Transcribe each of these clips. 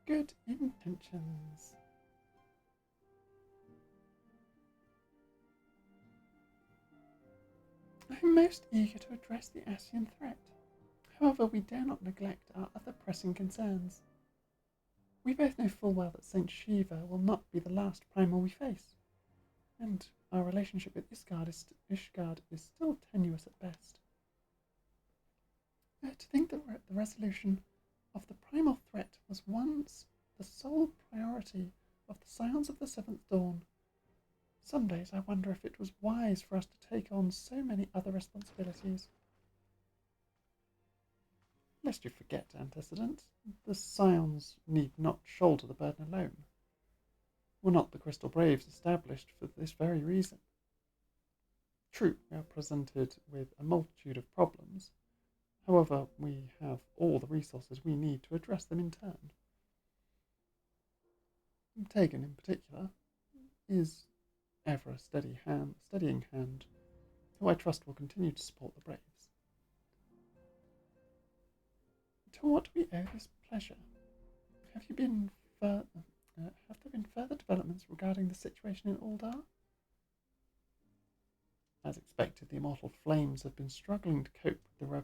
good intentions. I am most eager to address the Asian threat. However, we dare not neglect our other pressing concerns. We both know full well that Saint Shiva will not be the last primal we face, and our relationship with Ishgard is still tenuous at best. To think that the resolution of the primal threat was once the sole priority of the Scions of the Seventh Dawn. Some days I wonder if it was wise for us to take on so many other responsibilities. Lest you forget, antecedent, the Scions need not shoulder the burden alone. Were not the Crystal Braves established for this very reason? True, we are presented with a multitude of problems. However, we have all the resources we need to address them in turn. Tegan, in particular, is ever a steadying hand, who I trust will continue to support the Braves. To what do we owe this pleasure? Have there been further developments regarding the situation in Uldar? As expected, the Immortal Flames have been struggling to cope with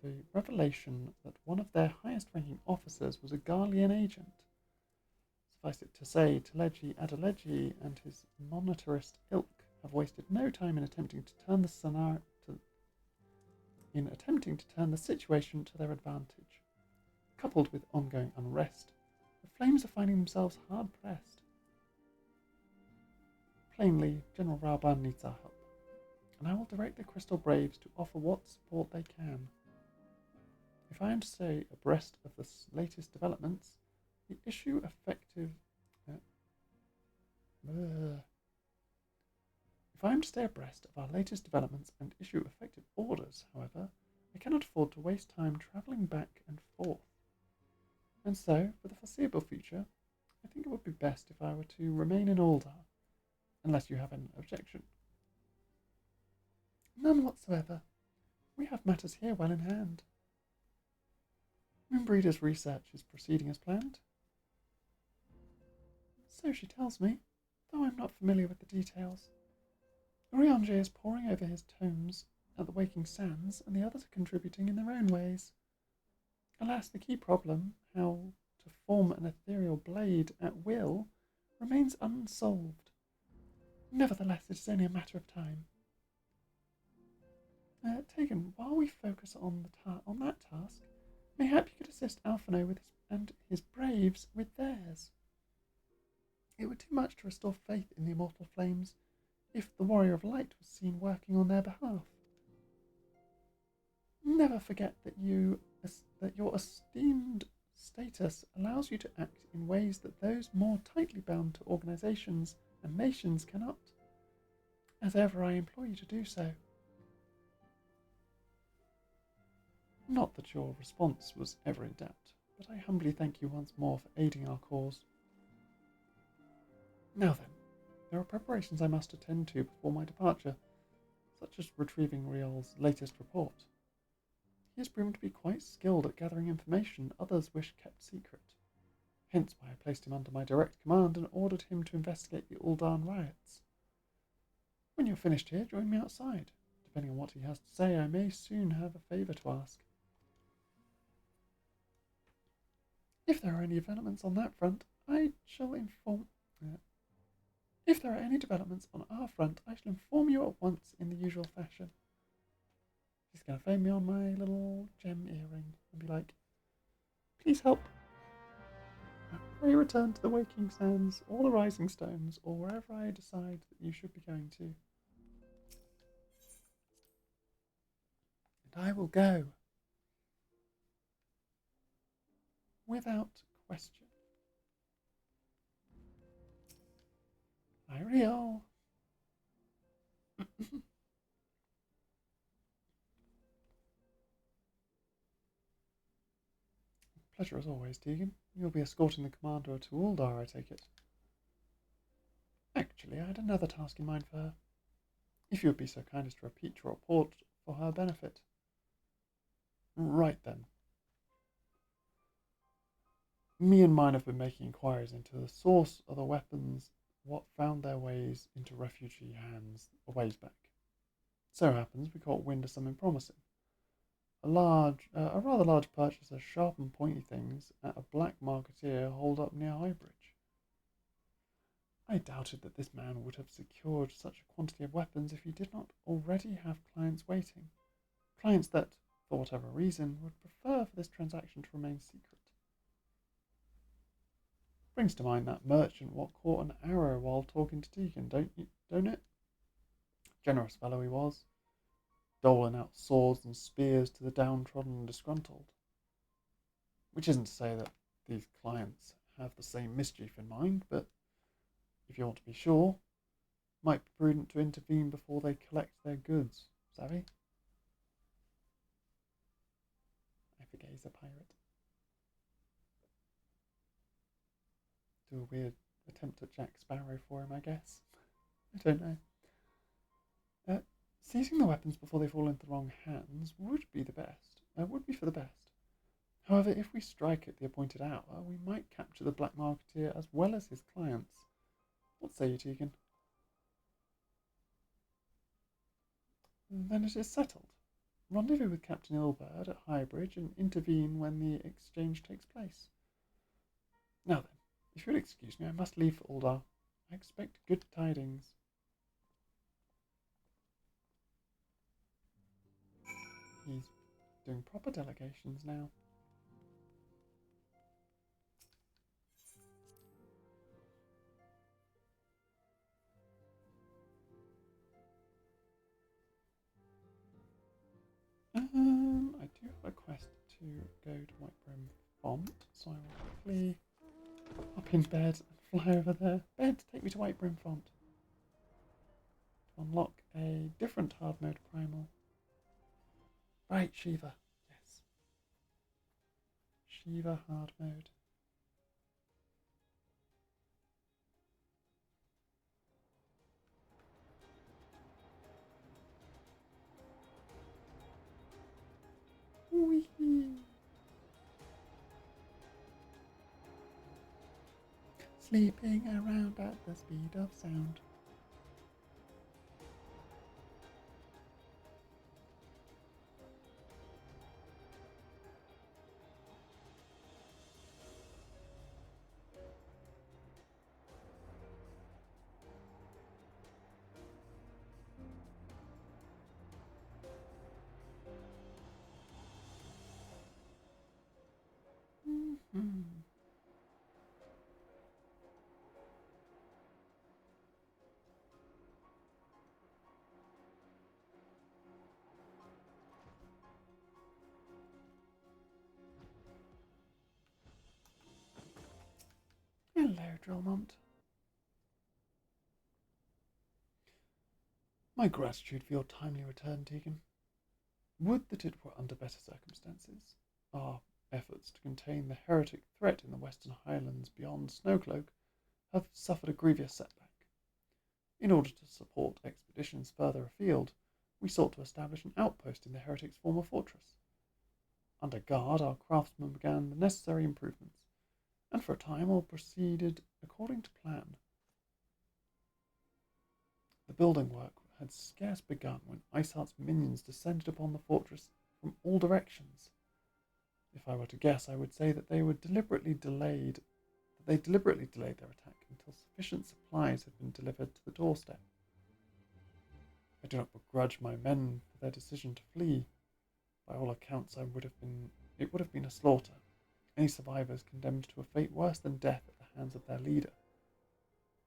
the revelation that one of their highest-ranking officers was a Garlean agent. Suffice it to say, Teleji Adeleji and his monetarist ilk have wasted no time in attempting to turn the situation to their advantage. Coupled with ongoing unrest, the Flames are finding themselves hard-pressed. Plainly, General Raoban needs our help, and I will direct the Crystal Braves to offer what support they can. If I am to stay abreast of the latest developments, the issue effective... If I am to stay abreast of our latest developments and issue effective orders, however, I cannot afford to waste time travelling back and forth. And so, for the foreseeable future, I think it would be best if I were to remain in Uldar, unless you have an objection. None whatsoever. We have matters here well in hand. Moonbreeder's research is proceeding as planned. So she tells me, though I'm not familiar with the details. Urianger is poring over his tomes at the Waking Sands, and the others are contributing in their own ways. Alas, the key problem, how to form an ethereal blade at will, remains unsolved. Nevertheless, it is only a matter of time. Tegan, while we focus on that task, mayhap you could assist Alphino and his braves with theirs. It would do much to restore faith in the Immortal Flames if the Warrior of Light was seen working on their behalf. Never forget that your esteemed status allows you to act in ways that those more tightly bound to organizations and nations cannot. As ever, I implore you to do so. Not that your response was ever in doubt, but I humbly thank you once more for aiding our cause. Now then, there are preparations I must attend to before my departure, such as retrieving Riol's latest report. He has proven to be quite skilled at gathering information others wish kept secret, hence why I placed him under my direct command and ordered him to investigate the Uldan riots. When you're finished here, join me outside. Depending on what he has to say, I may soon have a favour to ask. If there are any developments on that front, I shall inform... If there are any developments on our front, I shall inform you at once in the usual fashion. She's going to frame me on my little gem earring and be like, please help. Pray return to the Waking Sands, or the Rising Stones, or wherever I decide that you should be going to. And I will go. Without question. Ariel. Pleasure as always, Tegan. You'll be escorting the commander to Uldar, I take it. Actually, I had another task in mind for her. If you would be so kind as to repeat your report for her benefit. Right then. Me and mine have been making inquiries into the source of the weapons what found their ways into refugee hands a ways back. So happens we caught wind of something promising. A rather large purchase of sharp and pointy things at a black marketeer holed up near Highbridge. I doubted that this man would have secured such a quantity of weapons if he did not already have clients waiting. Clients that, for whatever reason, would prefer for this transaction to remain secret. Brings to mind that merchant what caught an arrow while talking to Deacon, don't it? Generous fellow he was, doling out swords and spears to the downtrodden and disgruntled. Which isn't to say that these clients have the same mischief in mind, but if you want to be sure, might be prudent to intervene before they collect their goods, savvy? I forget he's a pirate. Do a weird attempt at Jack Sparrow for him, I guess. I don't know. Seizing the weapons before they fall into the wrong hands would be for the best. However, if we strike at the appointed hour, we might capture the black marketeer as well as his clients. What say you, Tegan? Then it is settled. Rendezvous with Captain Ilberd at Highbridge and intervene when the exchange takes place. Now then, if you'll excuse me, I must leave for Aldar. I expect good tidings. He's doing proper delegations now. I do have a quest to go to Whitebrim Font, so I will quickly hop in bed and fly over there. Bed, take me to Whitebrim Font. To unlock a different hard mode primal. Right, Shiva. Yes. Shiva hard mode. Wee. Sleeping around at the speed of sound. Mm-hmm. Hello, Drillmont. My gratitude for your timely return, Tegan. Would that it were under better circumstances. Our efforts to contain the heretic threat in the Western Highlands beyond Snowcloak have suffered a grievous setback. In order to support expeditions further afield, we sought to establish an outpost in the heretic's former fortress. Under guard, our craftsmen began the necessary improvements, and for a time all proceeded according to plan. The building work had scarce begun when Iceheart's minions descended upon the fortress from all directions. If I were to guess, I would say that they deliberately delayed their attack until sufficient supplies had been delivered to the doorstep. I do not begrudge my men for their decision to flee. By all accounts, it would have been a slaughter, any survivors condemned to a fate worse than death at the hands of their leader.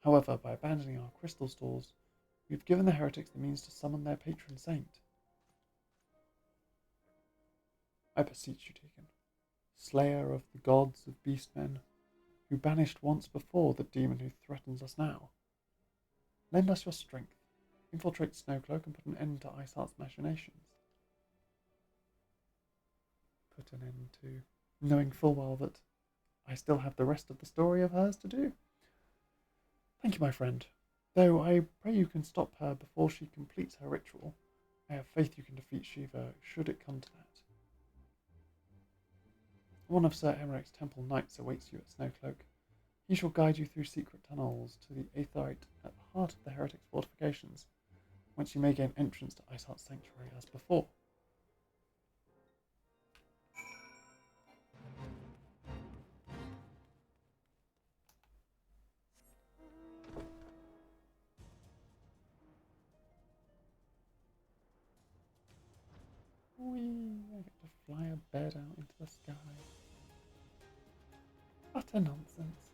However, by abandoning our crystal stores, we have given the heretics the means to summon their patron saint. I beseech you, Deacon, slayer of the gods of beastmen, who banished once before the demon who threatens us now, lend us your strength, infiltrate Snowcloak, and put an end to Iceheart's machinations. Put an end to, knowing full well that I still have the rest of the story of hers to do. Thank you, my friend. Though I pray you can stop her before she completes her ritual, I have faith you can defeat Shiva should it come to that. One of Sir Emeric's temple knights awaits you at Snowcloak. He shall guide you through secret tunnels to the Aetheryte at the heart of the heretics' fortifications, whence you may gain entrance to Iceheart's sanctuary as before. Whee! I get to fly a bed out into the sky. Utter nonsense.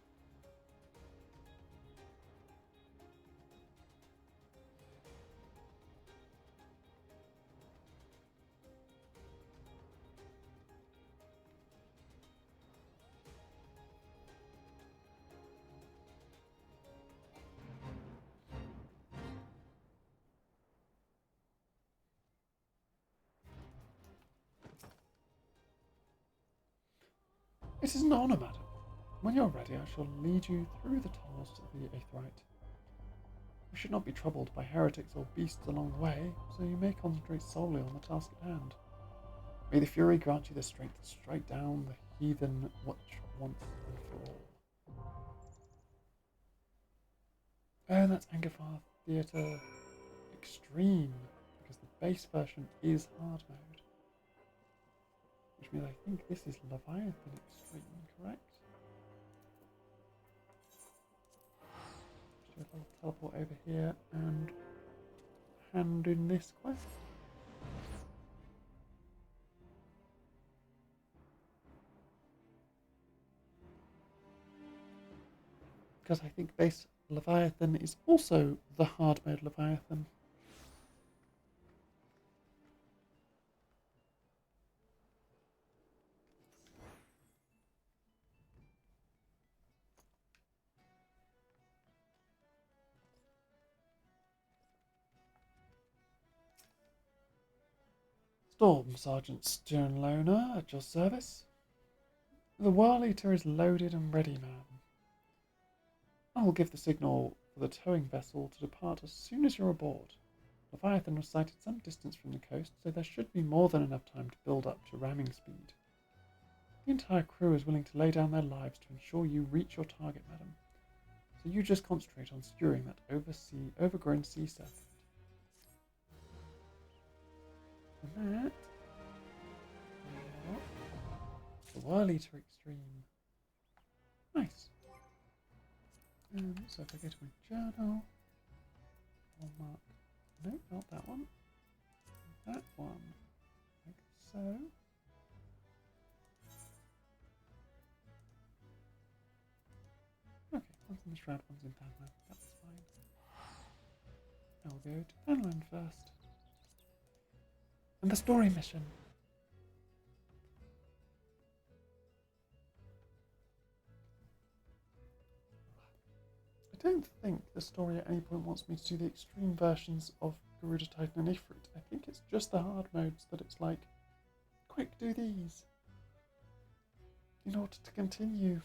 It is an honour, madam. When you're ready, I shall lead you through the tunnels to the Aetheryte. You should not be troubled by heretics or beasts along the way, so you may concentrate solely on the task at hand. May the Fury grant you the strength to strike down the heathen once and for all. And that's Angerfar Theatre Extreme, because the base version is hard mode. Which means I think this is Leviathan Extreme, correct? Let's do a little teleport over here and hand in this quest. Because I think base Leviathan is also the hard mode Leviathan. Storm Sergeant Sternloner at your service. The Whirl Eater is loaded and ready, ma'am. I will give the signal for the towing vessel to depart as soon as you're aboard. Leviathan was sighted some distance from the coast, so there should be more than enough time to build up to ramming speed. The entire crew is willing to lay down their lives to ensure you reach your target, madam. So you just concentrate on skewering that overgrown sea serpent. And that... the Whirl Eater Extreme. Nice. So if I go to my journal, I'll mark... no, not that one. That one. Like so. Okay, one's in the Shroud, one's in Panland. That's fine. I'll go to Panland first. And the story mission. I don't think the story at any point wants me to do the extreme versions of Garuda Titan and Ifrit. I think it's just the hard modes that it's like, quick, do these in order to continue.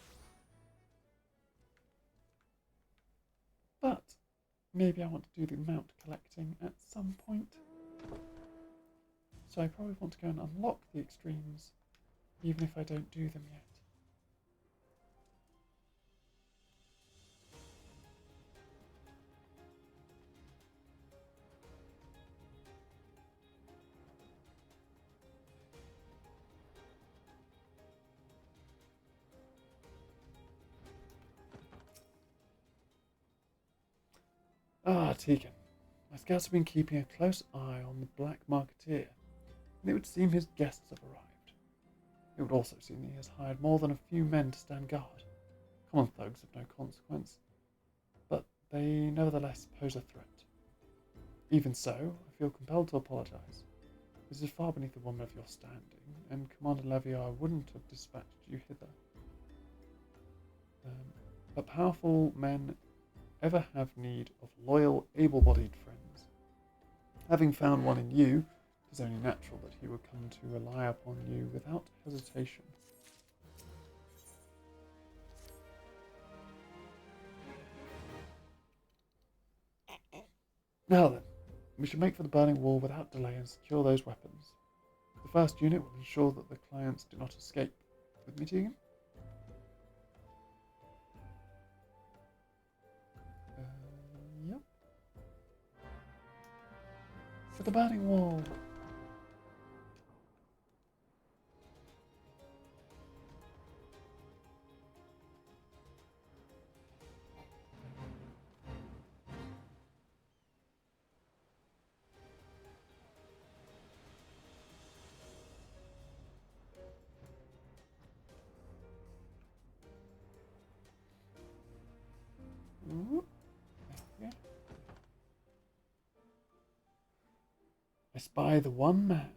But maybe I want to do the mount collecting at some point. So I probably want to go and unlock the extremes, even if I don't do them yet. Ah, Tegan. My scouts have been keeping a close eye on the Black Marketeer, and it would seem his guests have arrived. It would also seem that he has hired more than a few men to stand guard. Common thugs of no consequence, but they nevertheless pose a threat. Even so, I feel compelled to apologise. This is far beneath a woman of your standing, and Commander Leviar wouldn't have dispatched you hither. But powerful men ever have need of loyal, able-bodied friends. Having found one in you, it is only natural that he would come to rely upon you without hesitation. Now then, we should make for the burning wall without delay and secure those weapons. The first unit will ensure that the clients do not escape. With me, Tegan? Yep. For the batting wall. Ooh. Yeah. I spy the one man,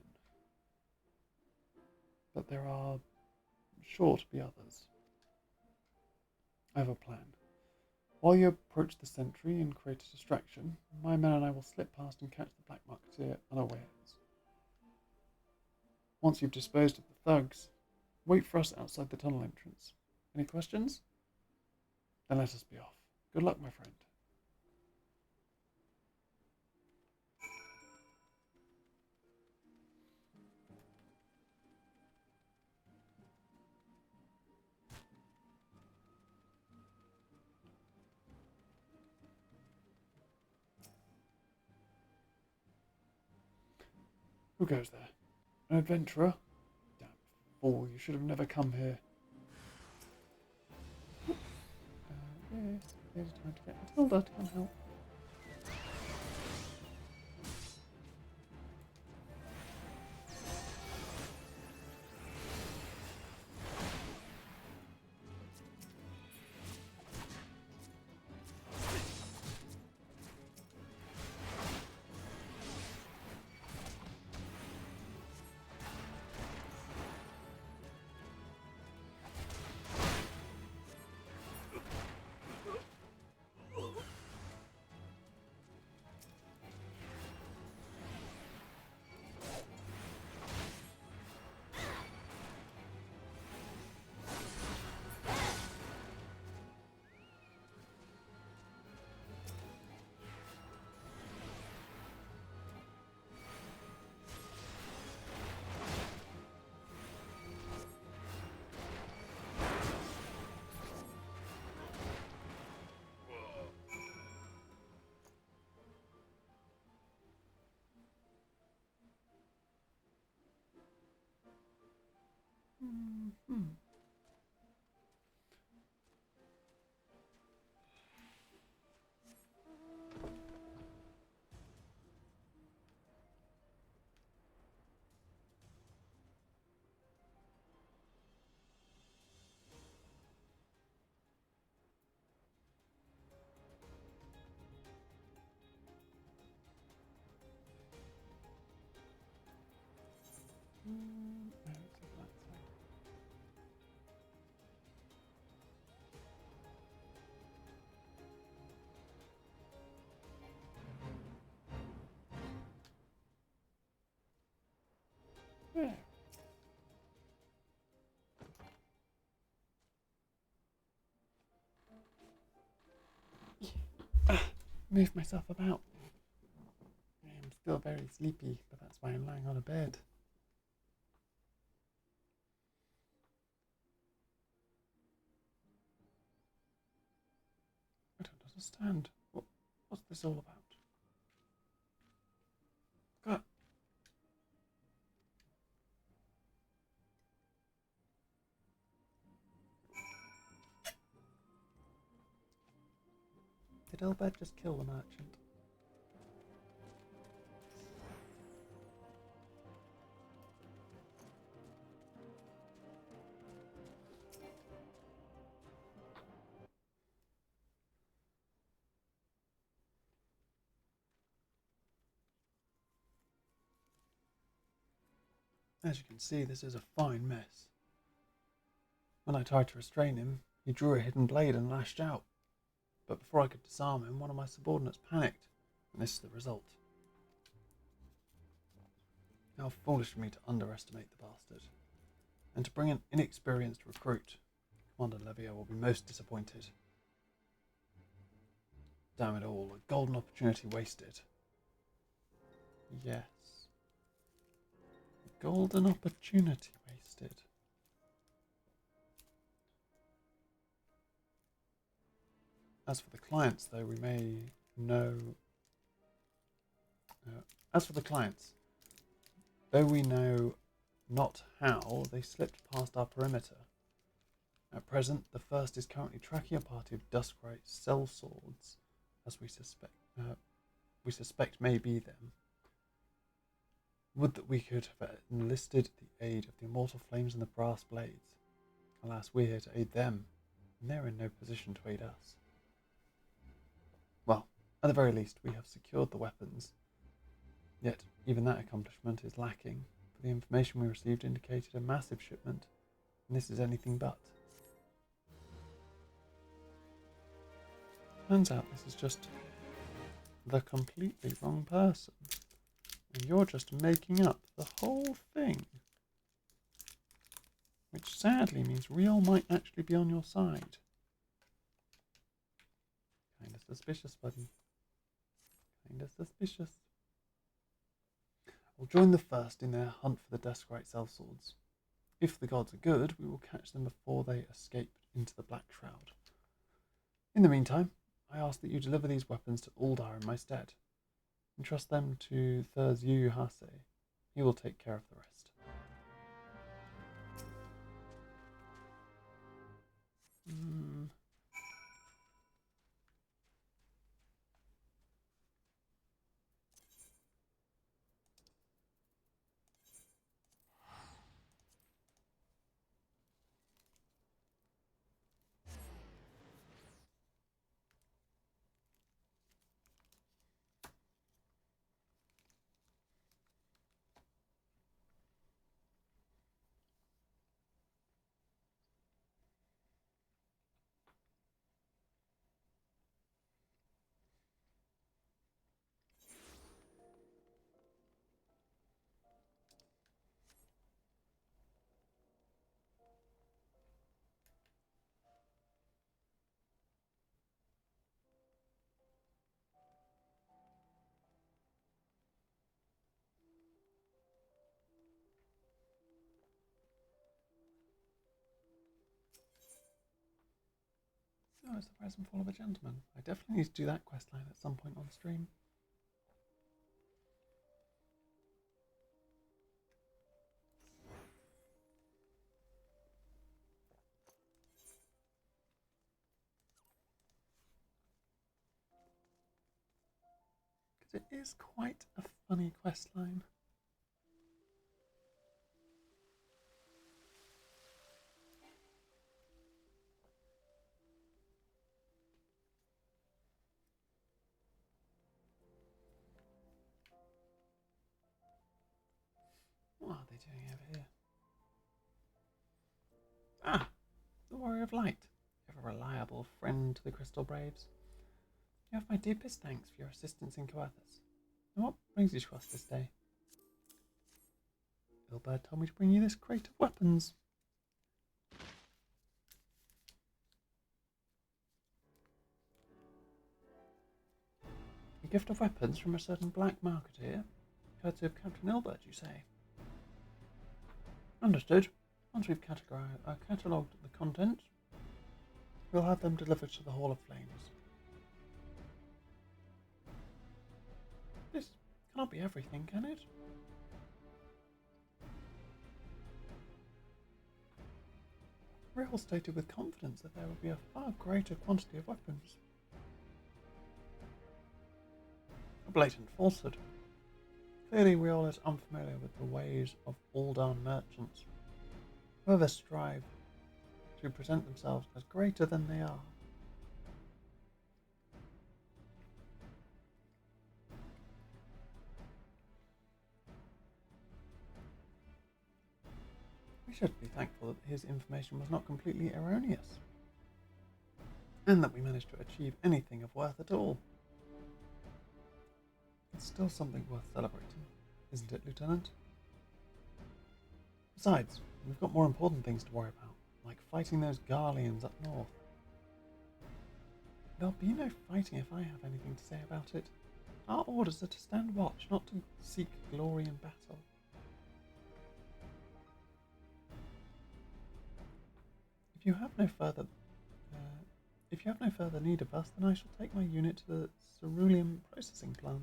but there are sure to be others. I have a plan. While you approach the sentry and create a distraction, my men and I will slip past and catch the Black Marketeer unawares. Once you've disposed of the thugs, wait for us outside the tunnel entrance. Any questions? Then let us be off. Good luck, my friend. Who goes there? An adventurer? Damn fool, you should have never come here. Yes, there's time to get Matilda to come help. Mm-hmm. Yeah. Move myself about. I'm still very sleepy, but that's why I'm lying on a bed. I don't understand. What's this all about? God. Did Elbert just kill the merchant? As you can see, this is a fine mess. When I tried to restrain him, he drew a hidden blade and lashed out. But before I could disarm him, one of my subordinates panicked, and this is the result. How foolish of me to underestimate the bastard, and to bring an inexperienced recruit. Commander Levier will be most disappointed. Damn it all, a golden opportunity wasted. Yes. A golden opportunity wasted. As for the clients, though, we may know... as for the clients, though we know not how, they slipped past our perimeter. At present, the first is currently tracking a party of Duskrite sellswords, as we suspect may be them. Would that we could have enlisted the aid of the immortal flames and the brass blades. Alas, we're here to aid them, and they're in no position to aid us. Well, at the very least, we have secured the weapons. Yet, even that accomplishment is lacking, for the information we received indicated a massive shipment, and this is anything but. Turns out this is just the completely wrong person. And you're just making up the whole thing. Which sadly means Real might actually be on your side. Kinda suspicious, buddy. Kinda suspicious. We'll join the first in their hunt for the Duskrite sellswords. If the gods are good, we will catch them before they escape into the Black Shroud. In the meantime, I ask that you deliver these weapons to Uldar in my stead. Entrust them to Thurzu Hase. He will take care of the rest. So it's the rise and fall of a gentleman. I definitely need to do that quest line at some point on stream. Because it is quite a funny quest line. What are they doing over here? Ah, the Warrior of Light. Ever reliable friend to the Crystal Braves. You have my deepest thanks for your assistance in Coathus. And what brings you to us this day? Ilbert told me to bring you this crate of weapons. A gift of weapons from a certain black marketeer, courtesy of Captain Ilbert, you say? Understood. Once we've catalogued the contents, we'll have them delivered to the Hall of Flames. This cannot be everything, can it? Real stated with confidence that there would be a far greater quantity of weapons. A blatant falsehood. Clearly Real is unfamiliar with the ways of Uldan merchants, who ever strive to present themselves as greater than they are. We should be thankful that his information was not completely erroneous, and that we managed to achieve anything of worth at all. It's still something worth celebrating, isn't it, Lieutenant? Besides, we've got more important things to worry about, like fighting those Garleans up north. There'll be no fighting if I have anything to say about it. Our orders are to stand watch, not to seek glory in battle. If you have no further If you have no further need of us, then I shall take my unit to the ceruleum processing plant.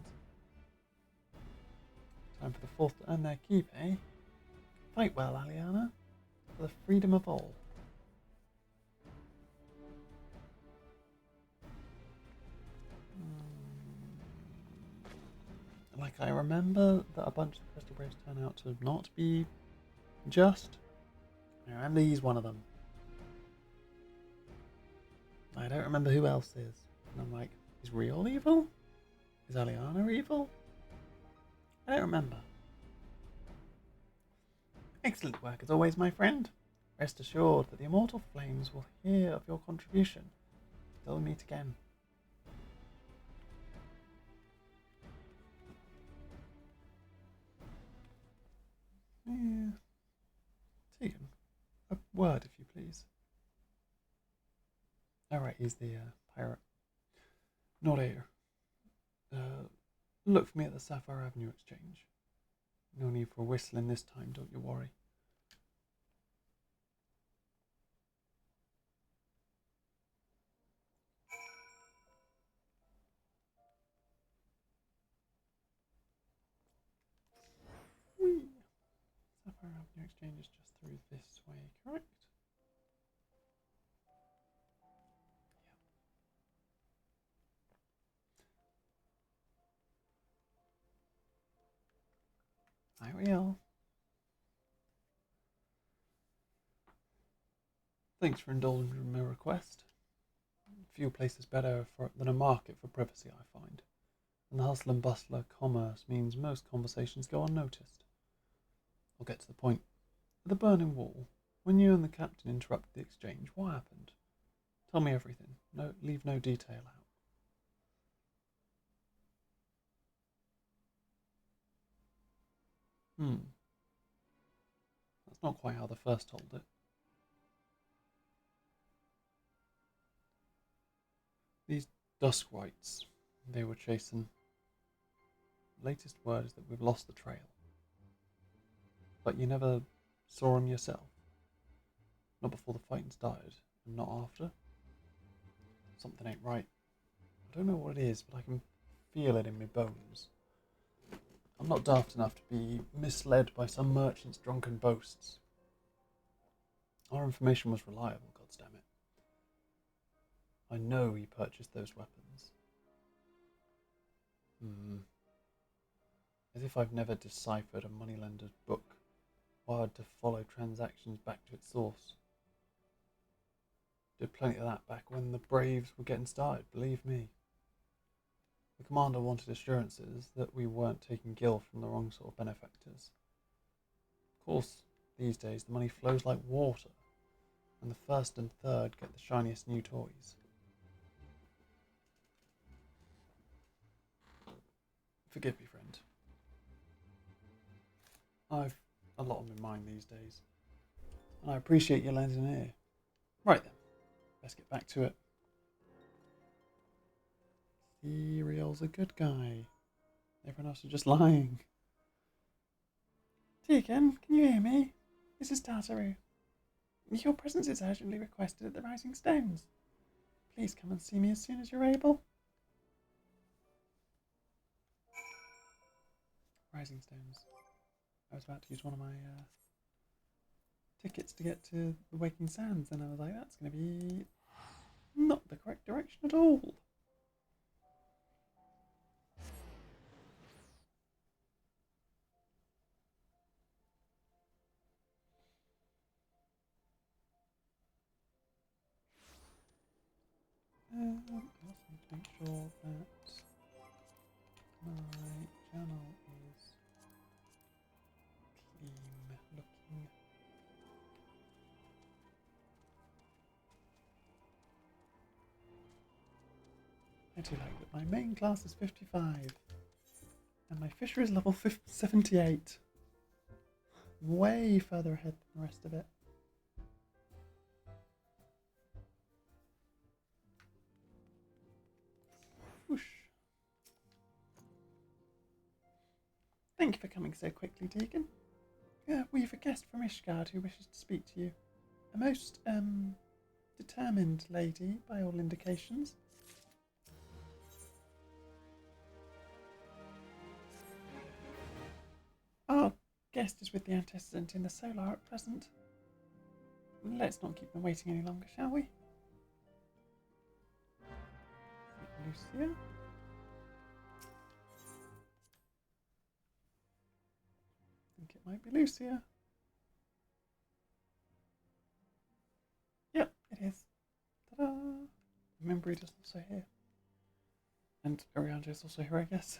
Time for the fourth to earn their keep, eh? Fight well, Aliana, for the freedom of all. Like, I remember that a bunch of the Crystal Braves turn out to not be just. I remember he's one of them. I don't remember who else is. And I'm like, is Riol evil? Is Aliana evil? I don't remember. Excellent work as always, my friend. Rest assured that the immortal flames will hear of your contribution. They'll meet again. Yeah. Tegan, a word, if you please. Alright, he's the pirate. Not here. Look for me at the Sapphire Avenue Exchange. No need for whistling this time, don't you worry. Whee! Sapphire Avenue Exchange is just through this way, correct? I will. Thanks for indulging my request. Few places better than a market for privacy, I find. And the hustle and bustle of commerce means most conversations go unnoticed. I'll get to the point. At the Burning Wall, when you and the captain interrupted the exchange, what happened? Tell me everything. No, leave no detail out. That's not quite how the first told it. These Duskwights, they were chasing. Latest word is that we've lost the trail. But you never saw him yourself. Not before the fighting started, and not after. Something ain't right. I don't know what it is, but I can feel it in my bones. I'm not daft enough to be misled by some merchant's drunken boasts. Our information was reliable, goddammit. I know he purchased those weapons. As if I've never deciphered a moneylender's book, wired to follow transactions back to its source. Did plenty of that back when the Braves were getting started, believe me. The commander wanted assurances that we weren't taking gil from the wrong sort of benefactors. Of course, these days the money flows like water, and the first and third get the shiniest new toys. Forgive me, friend. I've a lot on my mind these days, and I appreciate your lending an ear. Right then, let's get back to it. Serial's a good guy. Everyone else is just lying. Tegan, can you hear me? This is Tartaru. Your presence is urgently requested at the Rising Stones. Please come and see me as soon as you're able. Rising Stones. I was about to use one of my tickets to get to the Waking Sands, and I was like, that's going to be not the correct direction at all. Also to make sure that my channel is clean looking. I do like that my main class is 55 and my fisher is level 78. Way further ahead than the rest of it. Whoosh. Thank you for coming so quickly, Deacon. We have a guest from Ishgard who wishes to speak to you. A most, determined lady, by all indications. Our guest is with the antecedent in the solar at present. Let's not keep them waiting any longer, shall we? Lucia? I think it might be Lucia. Yep, it is. Ta-da! Membreed is also here. And Ariandre is also here, I guess.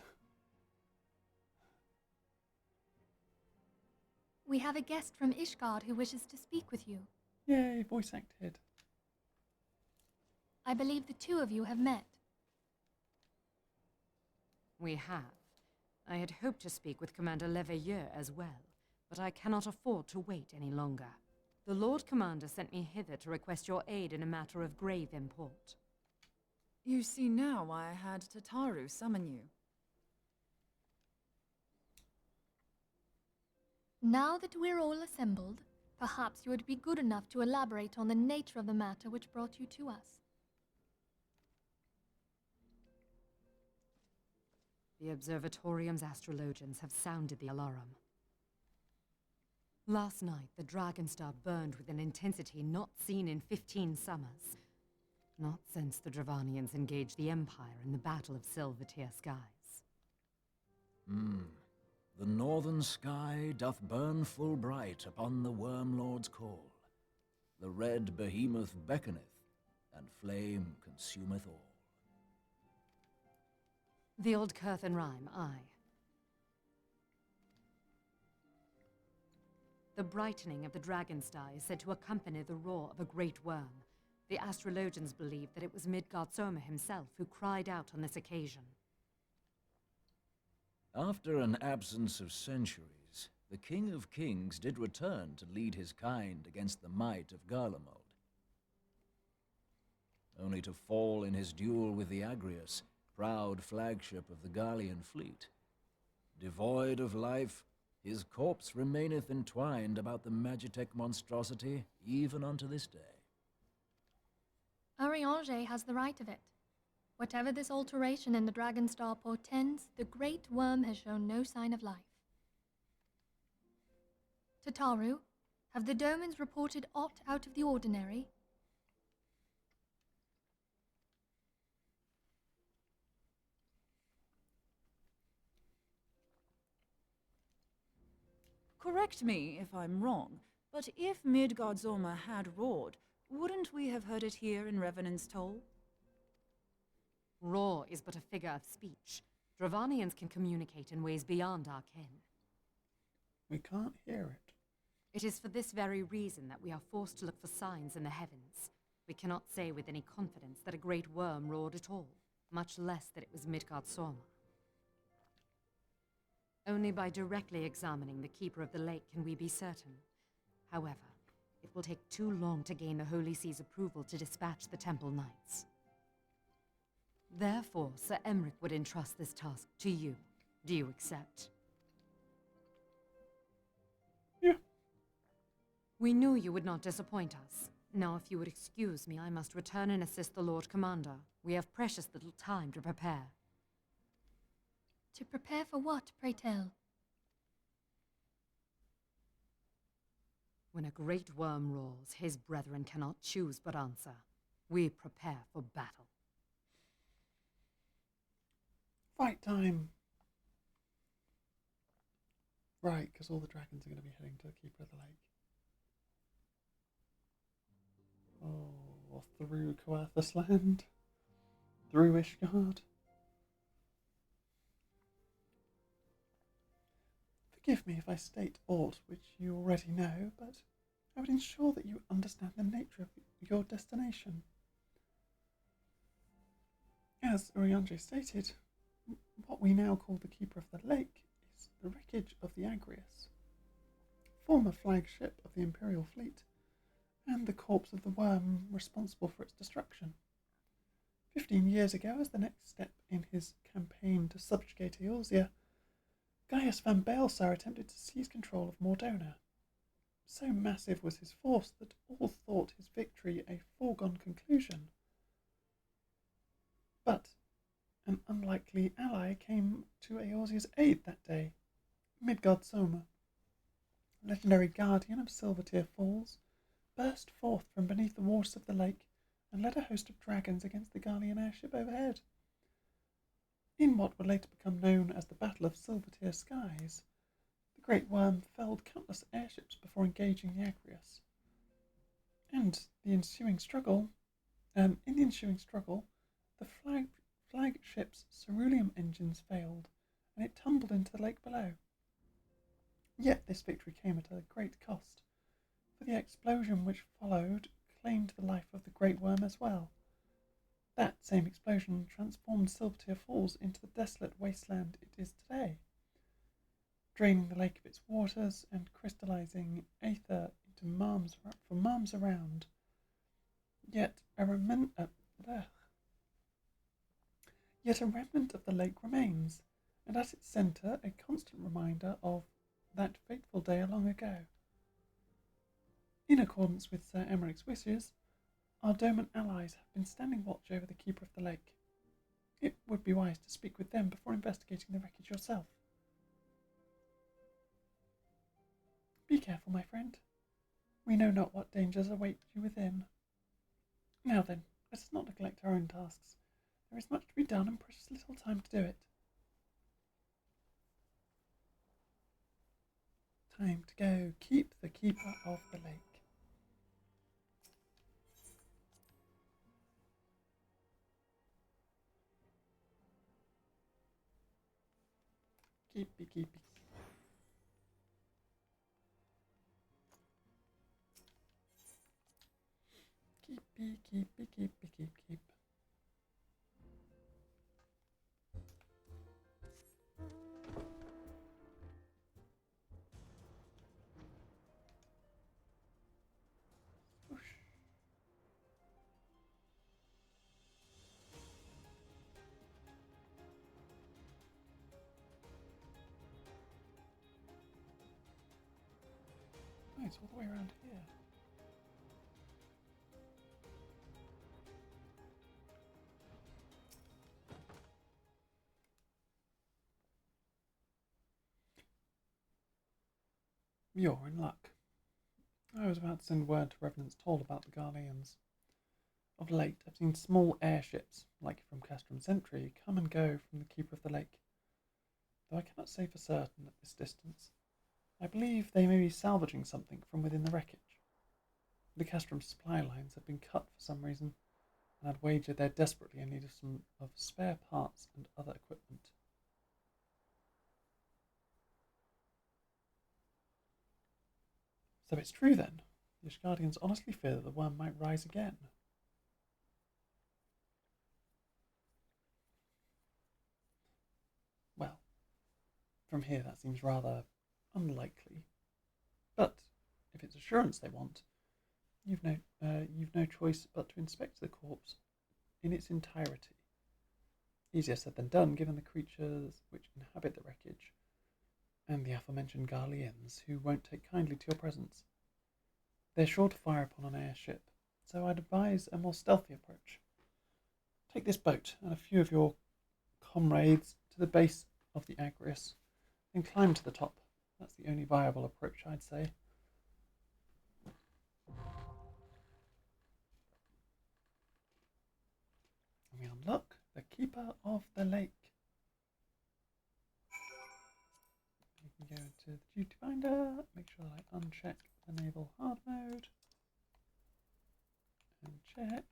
We have a guest from Ishgard who wishes to speak with you. Yay, voice acted. I believe the two of you have met. We have. I had hoped to speak with Commander Leveilleur as well, but I cannot afford to wait any longer. The Lord Commander sent me hither to request your aid in a matter of grave import. You see now why I had Tataru summon you. Now that we're all assembled, perhaps you would be good enough to elaborate on the nature of the matter which brought you to us. The Observatorium's astrologians have sounded the alarm. Last night, the Dragonstar burned with an intensity not seen in 15 summers. Not since the Dravanians engaged the Empire in the Battle of Silvertear Skies. The northern sky doth burn full bright upon the Wormlord's call. The red behemoth beckoneth, and flame consumeth all. The old Curthan rhyme, aye. The brightening of the Dragonstar is said to accompany the roar of a great worm. The astrologians believe that it was Midgardsormr himself who cried out on this occasion. After an absence of centuries, the King of Kings did return to lead his kind against the might of Garlemald. Only to fall in his duel with the Agrius, proud flagship of the Garlean fleet. Devoid of life, his corpse remaineth entwined about the Magitech monstrosity even unto this day. Ariange has the right of it. Whatever this alteration in the Dragonstar portends, the Great Worm has shown no sign of life. Tataru, have the Domans reported aught out of the ordinary? Correct me if I'm wrong, but if Midgardsormr had roared, wouldn't we have heard it here in Revenant's Toll? Roar is but a figure of speech. Dravanians can communicate in ways beyond our ken. We can't hear it. It is for this very reason that we are forced to look for signs in the heavens. We cannot say with any confidence that a great worm roared at all, much less that it was Midgardsormr. Only by directly examining the Keeper of the Lake can we be certain. However, it will take too long to gain the Holy See's approval to dispatch the Temple Knights. Therefore, Sir Emric would entrust this task to you. Do you accept? Yeah. We knew you would not disappoint us. Now, if you would excuse me, I must return and assist the Lord Commander. We have precious little time to prepare. To prepare for what, pray tell? When a great worm roars, his brethren cannot choose but answer. We prepare for battle. Fight time! Right, because all the dragons are going to be heading to the Keeper of the Lake. Oh, through Coerthus land. Through Ishgard. Forgive me if I state aught which you already know, but I would ensure that you understand the nature of your destination. As Ariandre stated, what we now call the Keeper of the Lake is the wreckage of the Agrius, former flagship of the Imperial fleet, and the corpse of the worm responsible for its destruction. 15 years ago, as the next step in his campaign to subjugate Eorzea, Gaius van Baelsar attempted to seize control of Mordona. So massive was his force that all thought his victory a foregone conclusion. But an unlikely ally came to Eorzea's aid that day. Midgardsormr, legendary guardian of Silvertear Falls, burst forth from beneath the waters of the lake and led a host of dragons against the Garlean airship overhead. In what would later become known as the Battle of Silvertear Skies, the Great Worm felled countless airships before engaging the Agrius. In the ensuing struggle, the flagship's ceruleum engines failed, and it tumbled into the lake below. Yet this victory came at a great cost, for the explosion which followed claimed the life of the Great Worm as well. That same explosion transformed Silvertear Falls into the desolate wasteland it is today, draining the lake of its waters and crystallizing aether into marms around. Yet a remnant of the lake remains, and at its centre a constant reminder of that fateful day long ago. In accordance with Sir Emeric's wishes, our Doman allies have been standing watch over the keeper of the lake. It would be wise to speak with them before investigating the wreckage yourself. Be careful, my friend. We know not what dangers await you within. Now then, let us not neglect our own tasks. There is much to be done and precious little time to do it. Time to go keep the keeper of the lake. Keepy. Keep. Whoosh. Oh, it's all the way around here. You're in luck. I was about to send word to Revenant's Toll about the Garleans. Of late, I've seen small airships, like from Castrum Sentry, come and go from the Keeper of the Lake. Though I cannot say for certain at this distance. I believe they may be salvaging something from within the wreckage. The Castrum supply lines have been cut for some reason, and I'd wager they're desperately in need of some spare parts and other equipment. So it's true then. The Ishgardians honestly fear that the worm might rise again. Well, from here that seems rather unlikely. But if it's assurance they want, you've no choice but to inspect the corpse in its entirety. Easier said than done, given the creatures which inhabit the wreckage, and the aforementioned Garleans, who won't take kindly to your presence. They're sure to fire upon an airship, so I'd advise a more stealthy approach. Take this boat and a few of your comrades to the base of the Agrius, then climb to the top. That's the only viable approach, I'd say. And we unlock the Keeper of the Lake. We can go into the duty finder, make sure that I uncheck the naval hard mode, and check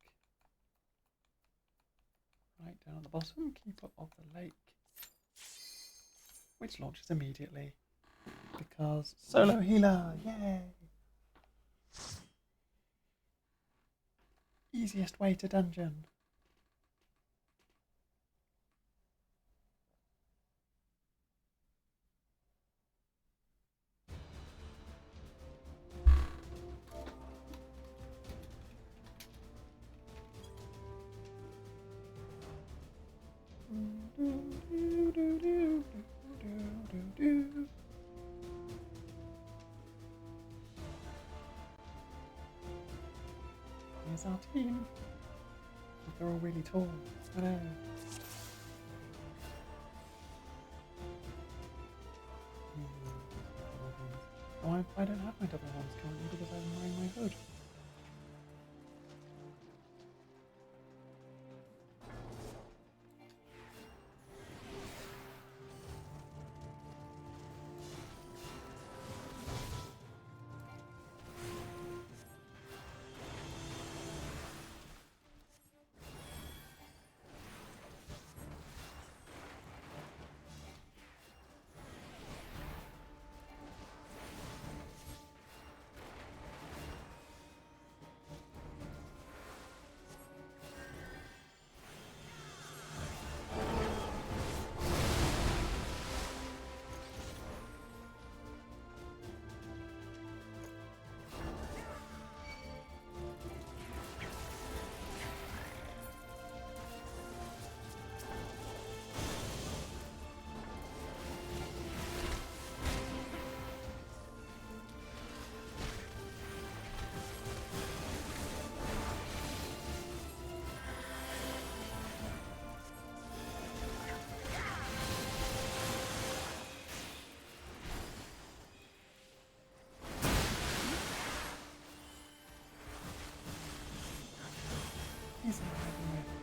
right down at the bottom, Keeper of the Lake, which launches immediately because solo healer, yay! Easiest way to dungeon. There's our team. They're all really tall. I know. Oh, I don't have my double horns currently because I'm wearing my hood. He's not having it.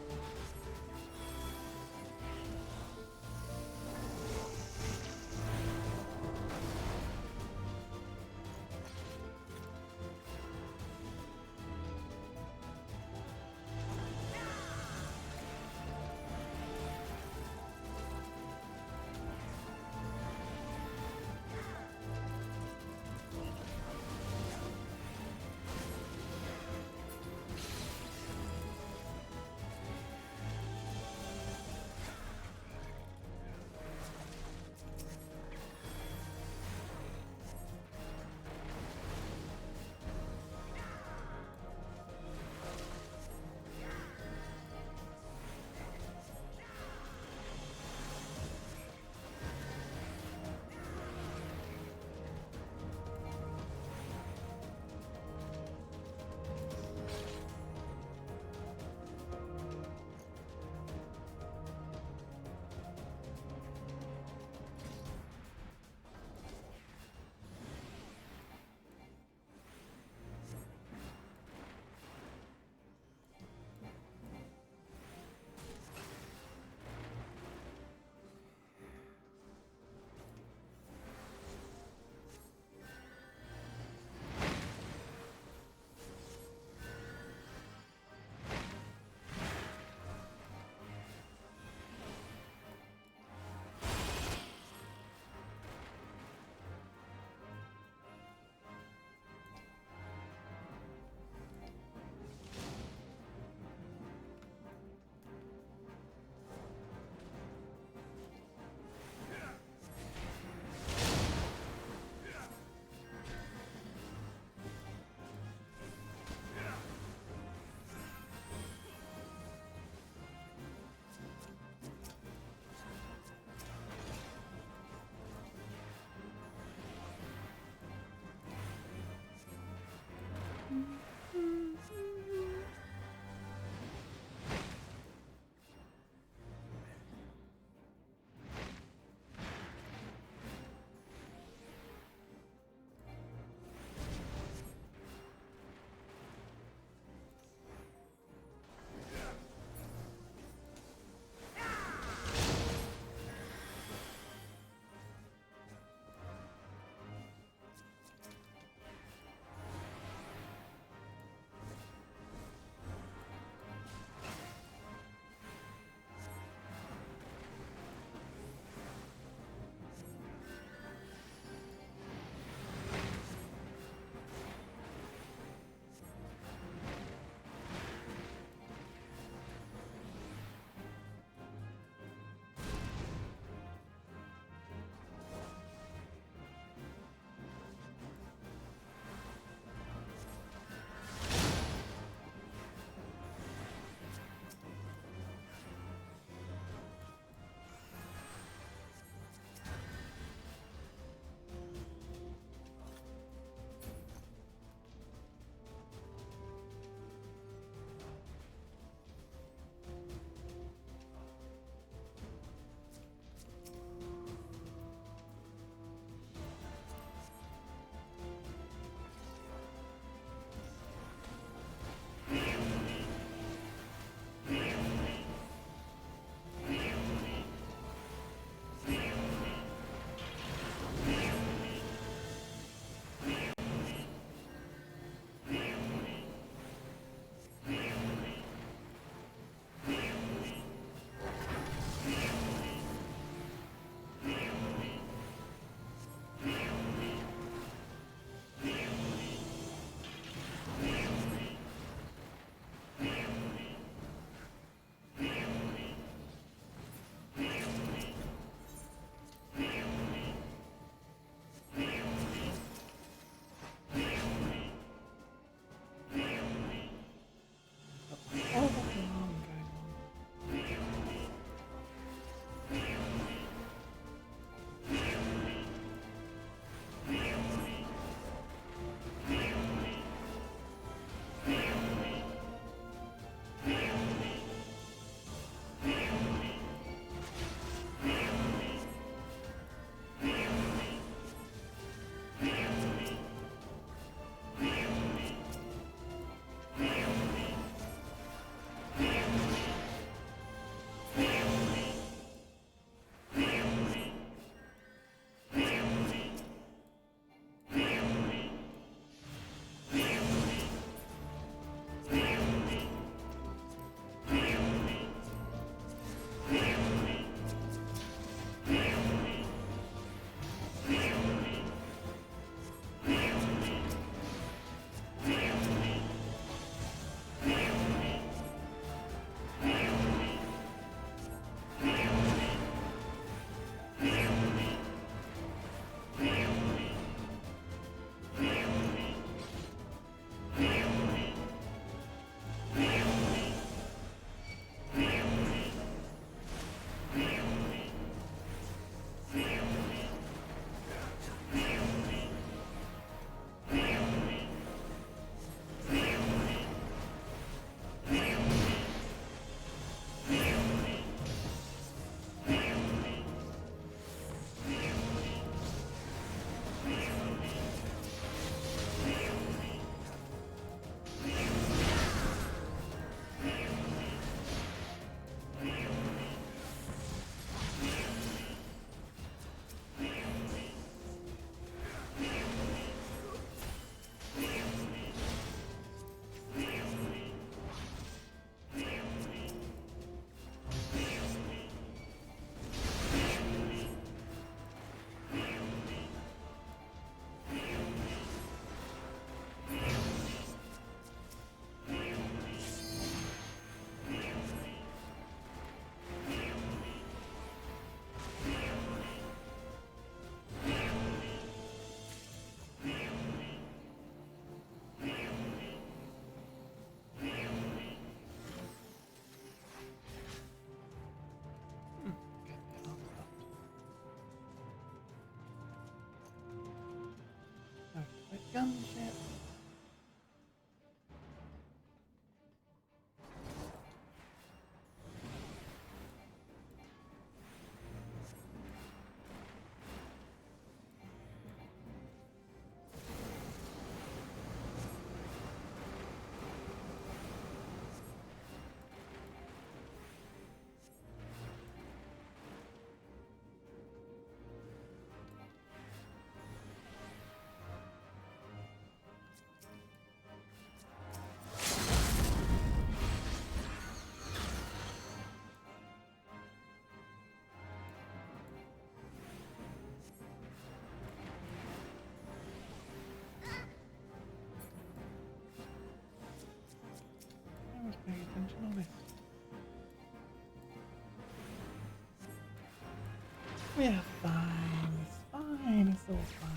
We are fine. It's fine. It's all fine.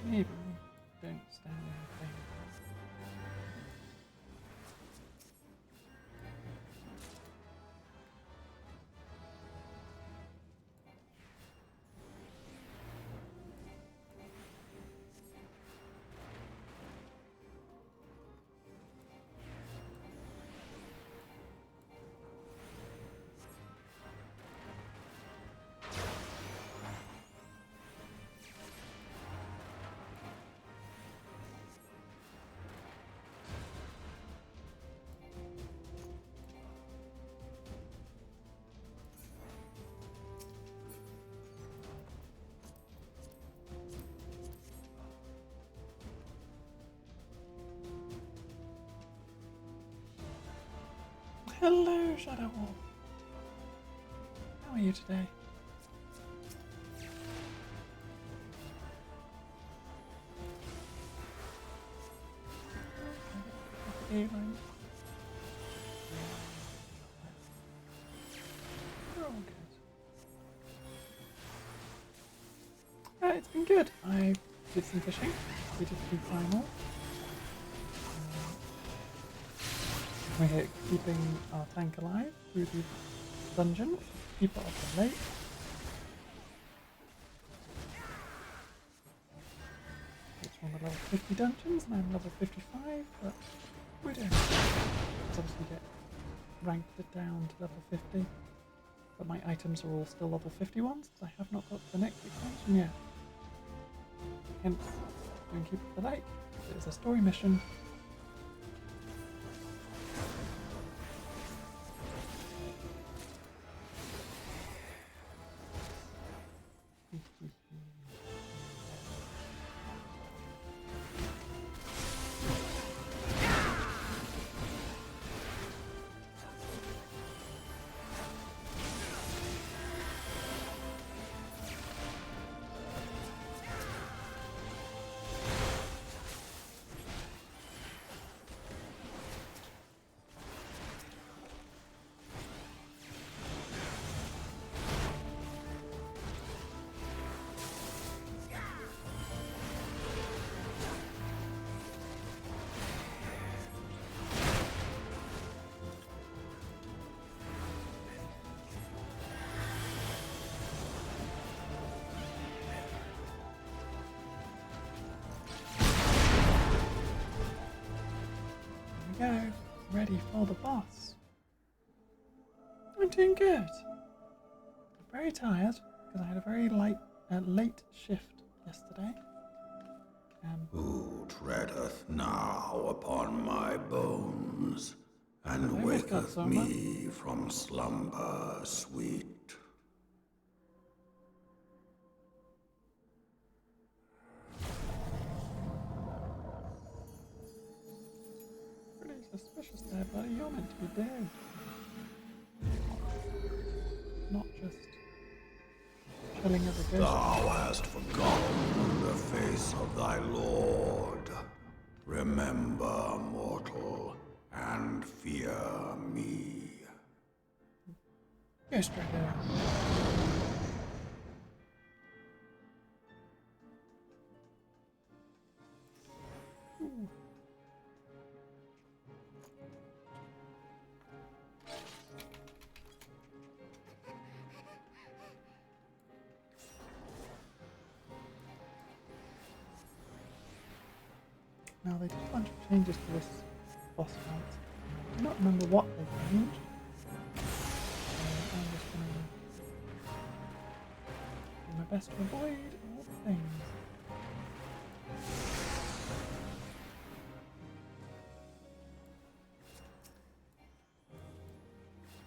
Maybe we don't stand anything. Hello, Shadow Wolf. How are you today? Okay, right. We're all good. It's been good. I did some fishing. We did some primal. We're keeping our tank alive through the dungeon. Keep it off the lake. It's one of the level 50 dungeons, and I'm level 55, but we're doing it. Let's obviously get ranked it down to level 50. But my items are all still level 51s, because I have not got the next expansion yet. Hence, doing Keep Up the Lake. It is a story mission. Go, ready for the boss. I'm doing good. I'm very tired because I had a very late shift yesterday. Who treadeth now upon my bones, and Hello, waketh Midgardsormr. me from slumber sweet? Pretty suspicious there, buddy. You're meant to be dead. Not just chilling as a ghost. Thou hast forgotten the face of thy lord. Remember, mortal, and fear me. Go straight there. Ooh. Now they did a bunch of changes to this boss fight. I do not remember what they changed. I'm just going to do my best to avoid all the things.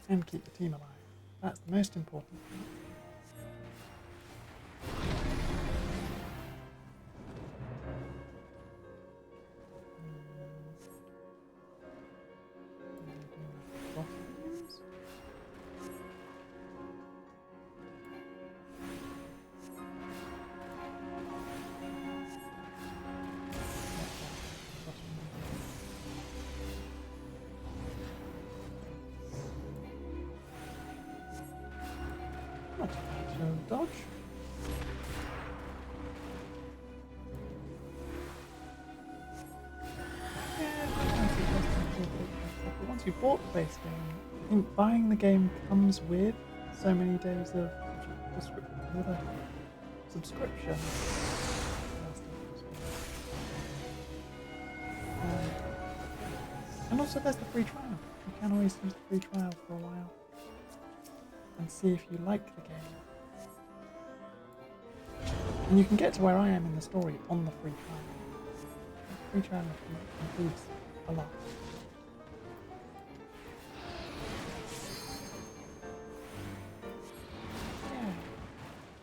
And keep the team alive. That's the most important thing. Not too bad, so dodge. Yeah, fancy custom but once you've bought the base game, I think buying the game comes with so many days of subscription. And also there's the free trial. You can always use the free trial for a while and see if you like the game. And you can get to where I am in the story on the free trial. The free trial improves a lot.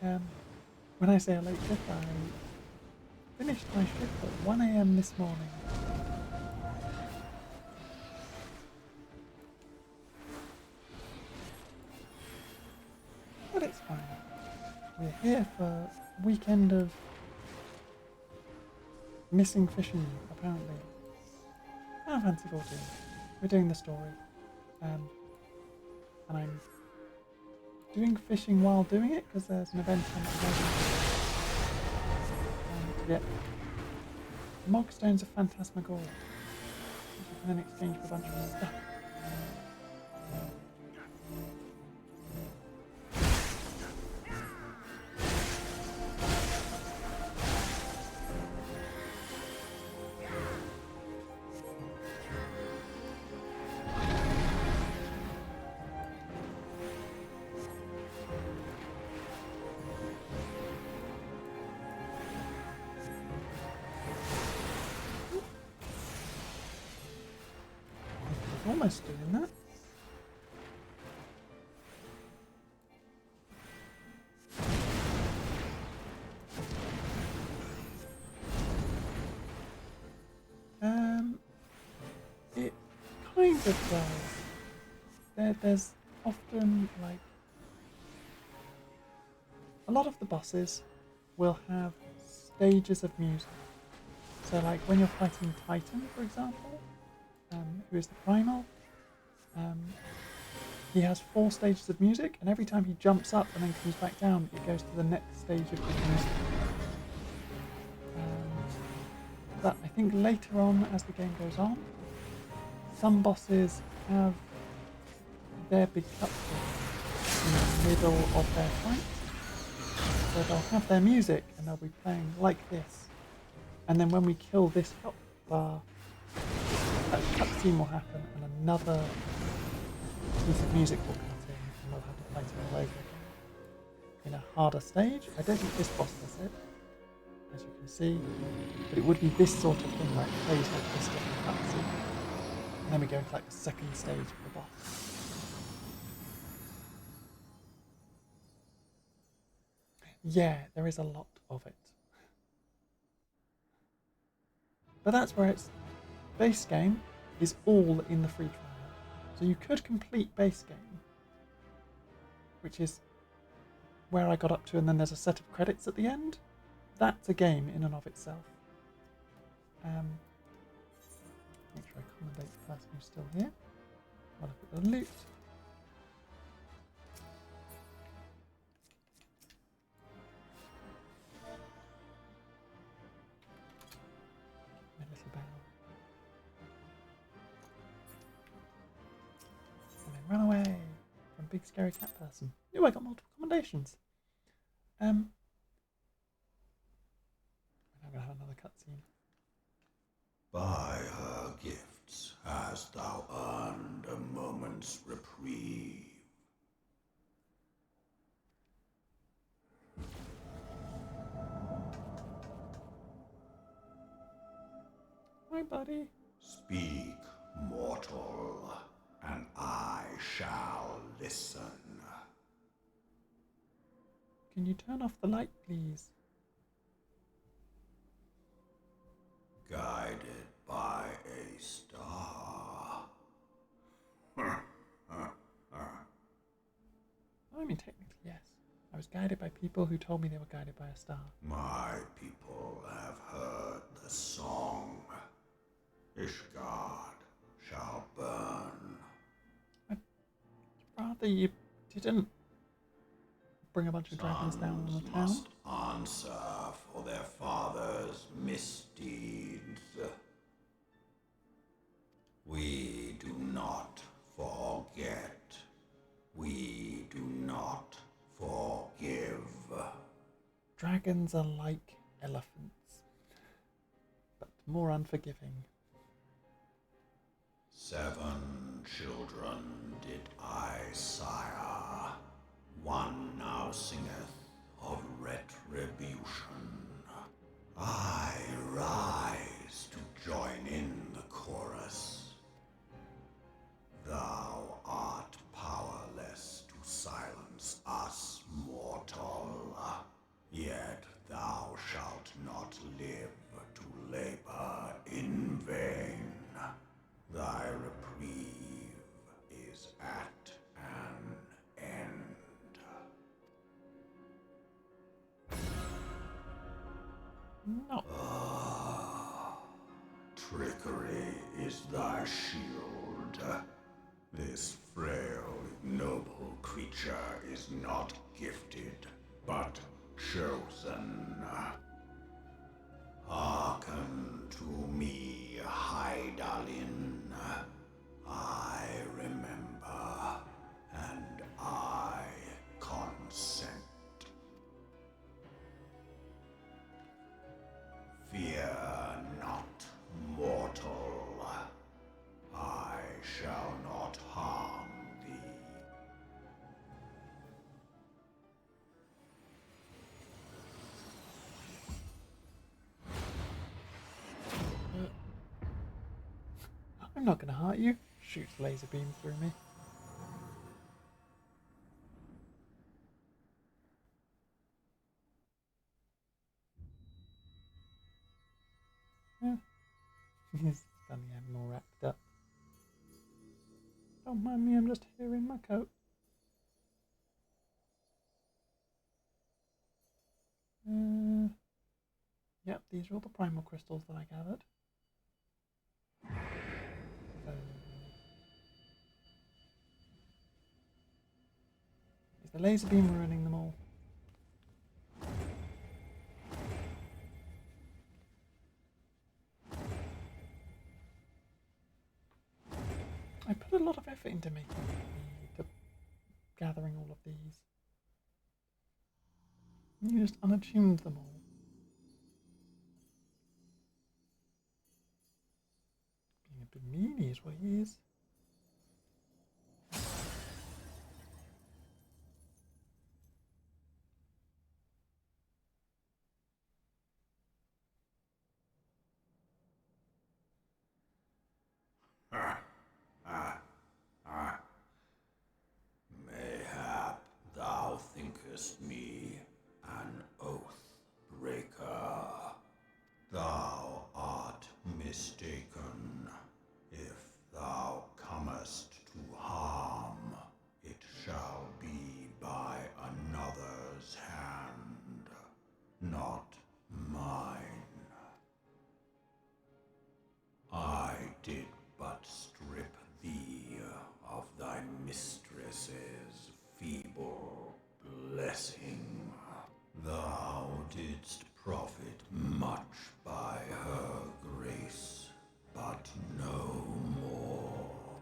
Yeah. When I say a late shift, I finished my shift at 1 AM this morning. But it's fine. We're here for a weekend of missing fishing, apparently. Final Fantasy 14. We're doing the story. And I'm doing fishing while doing it because there's an event on at the moment to get Mogstones of Phantasmagoria, which you can then exchange for a bunch of stuff. Almost doing that. It kind of does. There's often like a lot of the bosses will have stages of music. So like when you're fighting Titan, for example, who is the primal, he has 4 stages of music, and every time he jumps up and then comes back down, it goes to the next stage of his music. But I think later on, as the game goes on, some bosses have their big cutscene in the middle of their fight. So they'll have their music and they'll be playing like this. And then when we kill this health bar, a cutscene will happen and another piece of music will cut in and we'll have to fight it all over again. In a harder stage, I don't think this boss does it, as you can see, but it would be this sort of thing where it plays like this during the cutscene. And then we go into like the second stage of the boss. Yeah, there is a lot of it. But that's where its base game is all in the free trial. So you could complete base game, which is where I got up to, and then there's a set of credits at the end. That's a game in and of itself. Make sure I accommodate the person who's still here. I'll look at the loot. My little bell. And then run away from big scary cat person. Ooh, I got multiple commendations. I'm gonna have another cutscene. By her gifts hast thou earned a moment's reprieve. Hi, buddy. Speak, mortal, and I shall listen. Can you turn off the light, please? Guided by a star. I mean, technically, yes. I was guided by people who told me they were guided by a star. My people have heard the song. Ishgard shall burn. I'd rather you didn't bring a bunch of dragons down on Sons the town. must answer for their father's misdeeds. We do not forget. We do not forgive. Dragons are like elephants, but more unforgiving. 7 children did I sire. One now singeth of retribution. I rise to join in the chorus. Thou art powerless to silence us, mortal. Yet thou shalt not live to labor in vain. Thy reprieve is at an end. No. Trickery is thy shield. This frail, ignoble creature is not gifted, but chosen. Hearken to me, Hydaelyn. I remember, and I consent. Fear not, mortal. I shall not harm thee. I'm not going to hurt you. Shoots laser beam through me. Yeah. It's funny, I'm all wrapped up. Don't mind me, I'm just here in my coat. Yep, these are all the primal crystals that I gathered. Is the laser beam ruining them all? I put a lot of effort into gathering all of these. You just unattuned them all. Being a big meanie is what he is. Mayhap thou thinkest me an oath breaker. Thou art mistaken. If thou comest to harm, it shall be by another's hand, not mine. I did but strip thee of thy mistress's feeble blessing. Thou didst profit much by her grace, but no more.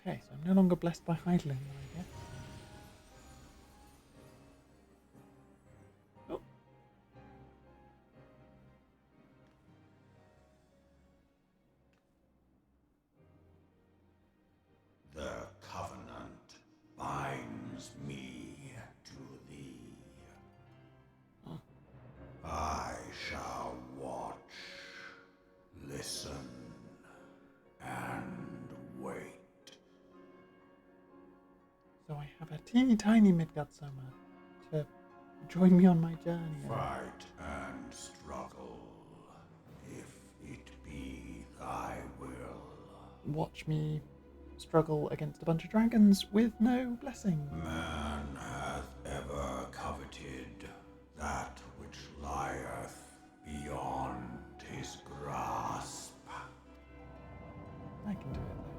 Okay, so I'm no longer blessed by Hydaelyn, I guess. Oh. The covenant binds me to thee. I shall watch, listen, and wait. So I have a teeny tiny Midgardsormr to join me on my journey. Fight and struggle, if it be thy will. Watch me struggle against a bunch of dragons with no blessing. Man hath ever coveted that which lieth beyond his grasp. I can do it though.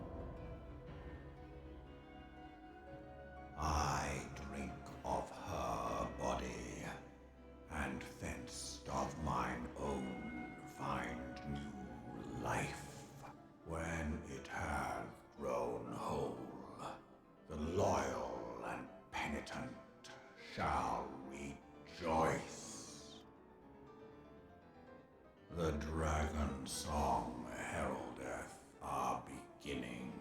I drink of shall rejoice. The dragon song heraldeth our beginning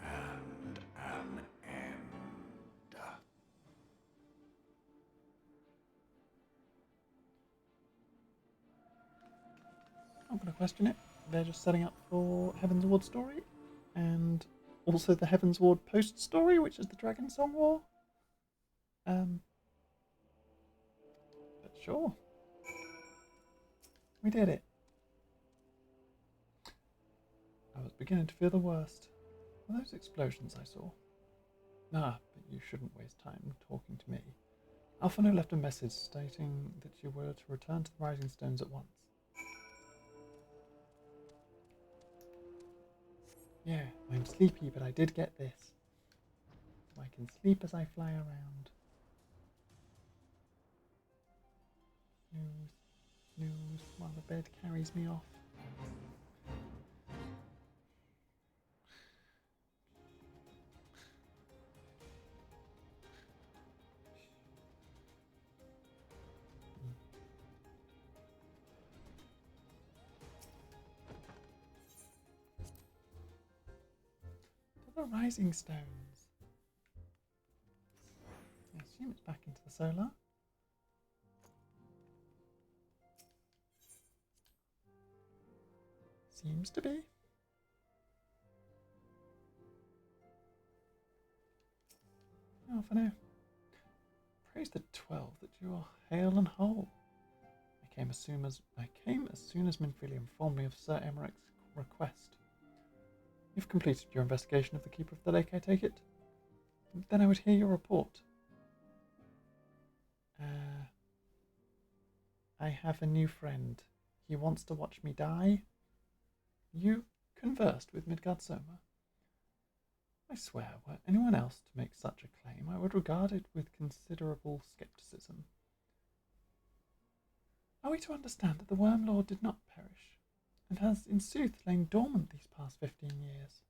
and an end. I'm going to question it. They're just setting up for Heavensward story, and also the Heavensward post story, which is the Dragon Song War. But sure, we did it. I was beginning to fear the worst. Were those explosions I saw? Ah, but you shouldn't waste time talking to me. Alphino left a message stating that you were to return to the Rising Stones at once. Yeah, I'm sleepy, but I did get this. So I can sleep as I fly around. Snooze, snooze, while the bed carries me off. To the Rising Stones. I assume it's back into the solar. Seems to be. Oh, for now. Praise the 12 that you are hale and whole. I came as soon as Minfilia informed me of Sir Emmerich's request. You've completed your investigation of the Keeper of the Lake, I take it? Then I would hear your report. I have a new friend. He wants to watch me die. You conversed with Midgardsormr. I swear, were anyone else to make such a claim, I would regard it with considerable scepticism. Are we to understand that the Worm Lord did not perish, and has in sooth lain dormant these past 15 years?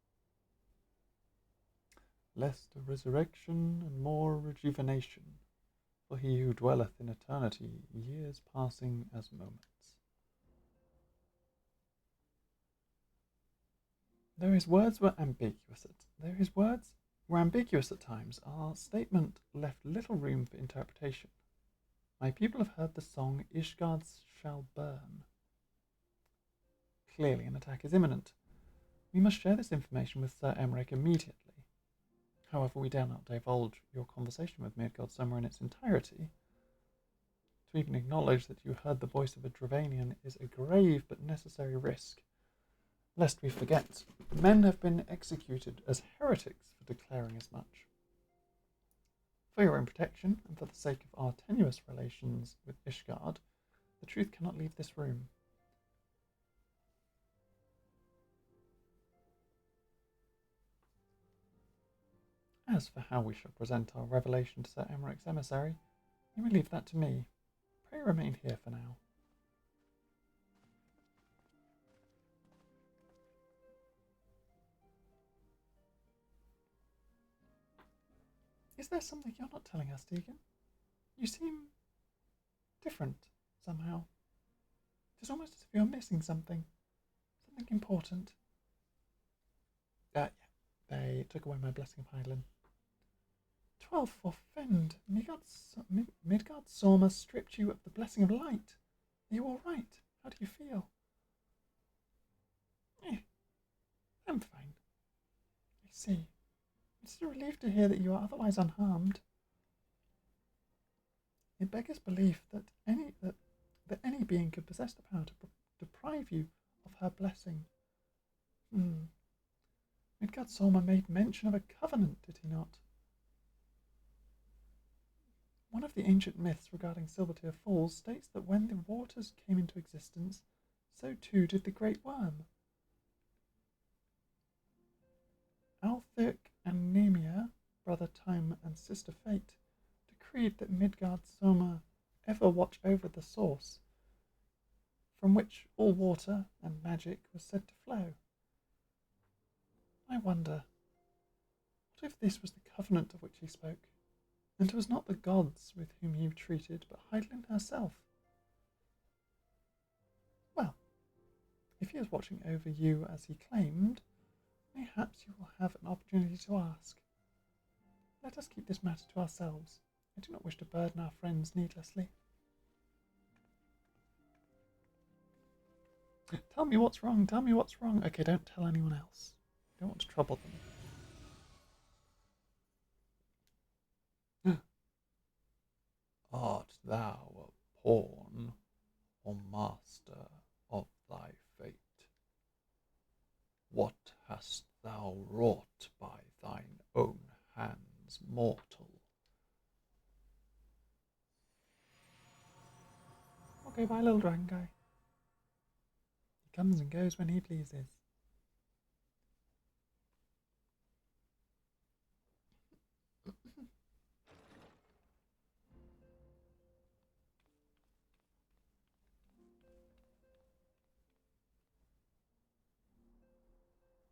Less to resurrection and more rejuvenation, for he who dwelleth in eternity, years passing as moments. Though his words were ambiguous at times, our statement left little room for interpretation. My people have heard the song Ishgard shall burn. Clearly an attack is imminent. We must share this information with Sir Emmerich immediately. However, we dare not divulge your conversation with Midgardsormr in its entirety. To even acknowledge that you heard the voice of a Dravanian is a grave but necessary risk. Lest we forget, men have been executed as heretics for declaring as much. For your own protection, and for the sake of our tenuous relations with Ishgard, the truth cannot leave this room. As for how we shall present our revelation to Sir Emmerich's emissary, you may leave that to me. Pray remain here for now. Is there something you're not telling us, Deegan? You seem different, somehow. It's almost as if you're missing something. Something important. Yeah, they took away my blessing of Hydaelyn. 12 forfend. Midgardsormr stripped you of the blessing of light. Are you all right? How do you feel? I'm fine. I see. It's a relief to hear that you are otherwise unharmed. It beggars belief that any being could possess the power to deprive you of her blessing. Midgardsormr made mention of a covenant, did he not? One of the ancient myths regarding Silvertear Falls states that when the waters came into existence, so too did the Great Worm. Althirk and Nemia, brother Time and sister Fate, decreed that Midgardsormr ever watch over the source, from which all water and magic was said to flow. I wonder, what if this was the covenant of which he spoke? And it was not the gods with whom he treated, but Heidelin herself. Well, if he is watching over you as he claimed, mayhaps you will have an opportunity to ask. Let us keep this matter to ourselves. I do not wish to burden our friends needlessly. Tell me what's wrong, tell me what's wrong. Okay, don't tell anyone else. Don't want to trouble them. Art thou a pawn or master of thy fate? What hast thou wrought by thine own hands, mortal? Okay, bye, little dragon guy. He comes and goes when he pleases.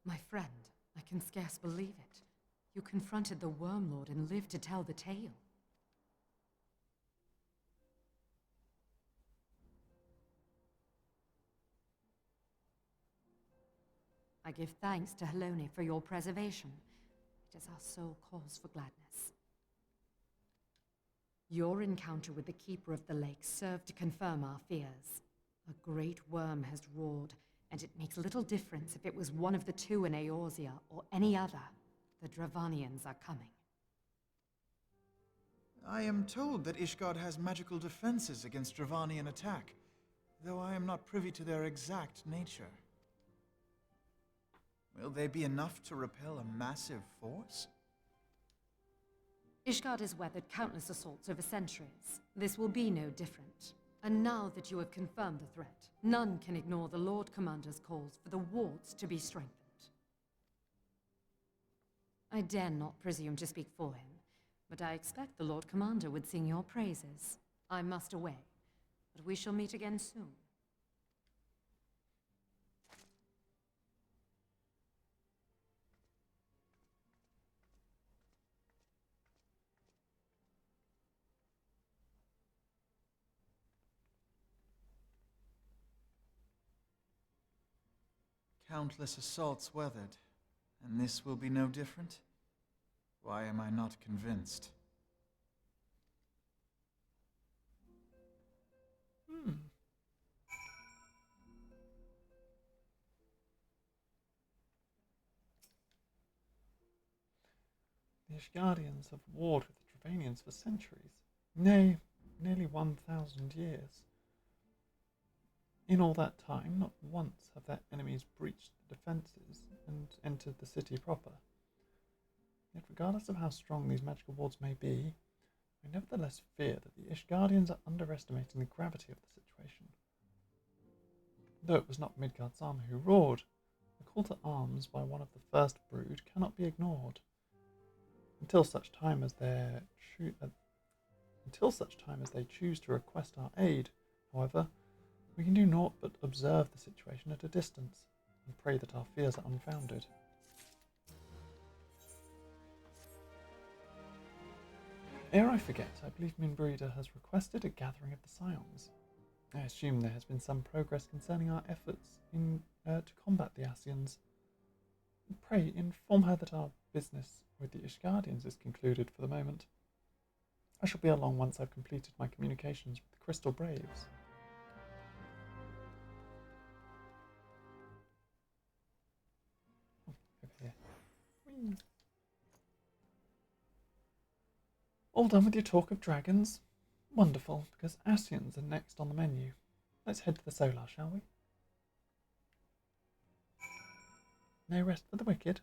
My friend, I can scarce believe it. You confronted the Worm Lord and lived to tell the tale. I give thanks to Helone for your preservation. It is our sole cause for gladness. Your encounter with the Keeper of the Lake served to confirm our fears. A great worm has roared, and it makes little difference if it was one of the two in Eorzea or any other. The Dravanians are coming. I am told that Ishgard has magical defenses against Dravanian attack, though I am not privy to their exact nature. Will they be enough to repel a massive force? Ishgard has weathered countless assaults over centuries. This will be no different. And now that you have confirmed the threat, none can ignore the Lord Commander's calls for the wards to be strengthened. I dare not presume to speak for him, but I expect the Lord Commander would sing your praises. I must away, but we shall meet again soon. Countless assaults weathered, and this will be no different? Why am I not convinced? The Ishgardians have warred with the Dravanians for centuries, nay, nearly 1,000 years. In all that time, not once have their enemies breached the defences and entered the city proper. Yet regardless of how strong these magical wards may be, I nevertheless fear that the Ishgardians are underestimating the gravity of the situation. Though it was not Midgardsormr who roared, the call to arms by one of the first brood cannot be ignored. Until such time as they choose to request our aid, however, we can do naught but observe the situation at a distance and pray that our fears are unfounded. Ere I forget, I believe Minbrida has requested a gathering of the Scions. I assume there has been some progress concerning our efforts to combat the Ascians. Pray inform her that our business with the Ishgardians is concluded for the moment. I shall be along once I've completed my communications with the Crystal Braves. Oh, over here. Whee. All done with your talk of dragons? Wonderful, because Ascians are next on the menu. Let's head to the Solar, shall we? No rest for the wicked.